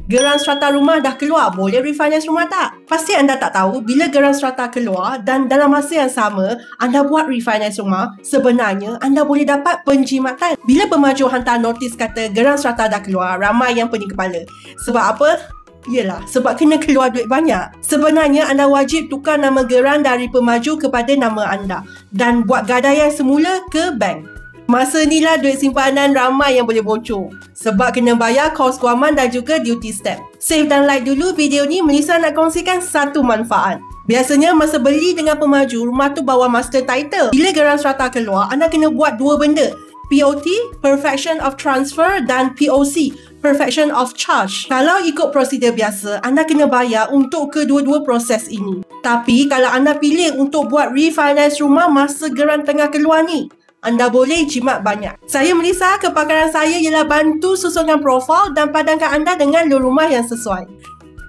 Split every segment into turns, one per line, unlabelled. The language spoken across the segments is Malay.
Geran strata rumah dah keluar, boleh refinance rumah tak? Pasti anda tak tahu bila geran strata keluar dan dalam masa yang sama anda buat refinance rumah, sebenarnya anda boleh dapat penjimatan. Bila pemaju hantar notis kata geran strata dah keluar, ramai yang pening kepala. Sebab apa? Yelah, sebab kena keluar duit banyak. Sebenarnya anda wajib tukar nama geran dari pemaju kepada nama anda dan buat gadaian semula ke bank. Masa ni lah duit simpanan ramai yang boleh bocor sebab kena bayar kos guaman dan juga duty stamp. Save dan like dulu video ni, Melissa nak kongsikan satu manfaat. Biasanya masa beli dengan pemaju, rumah tu bawa master title. Bila geran strata keluar, anda kena buat dua benda. POT, Perfection of Transfer, dan POC, Perfection of Charge. Kalau ikut prosedur biasa, anda kena bayar untuk kedua-dua proses ini. Tapi kalau anda pilih untuk buat refinance rumah masa geran tengah keluar ni, anda boleh jimat banyak. Saya Melissa, kepakaran saya ialah bantu susunkan profil dan padankan anda dengan loan rumah yang sesuai.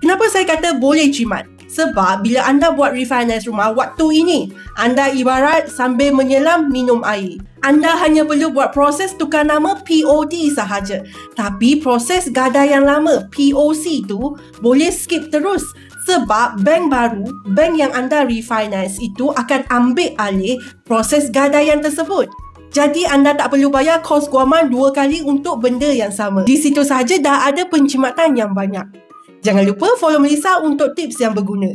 Kenapa saya kata boleh jimat? Sebab bila anda buat refinance rumah waktu ini, anda ibarat sambil menyelam minum air. Anda hanya perlu buat proses tukar nama POD sahaja. Tapi proses gadaian lama POC tu boleh skip terus. Sebab bank baru, bank yang anda refinance itu akan ambil alih proses gadaian tersebut. Jadi anda tak perlu bayar kos guaman dua kali untuk benda yang sama. Di situ sahaja dah ada penjimatan yang banyak. Jangan lupa follow Melissa untuk tips yang berguna.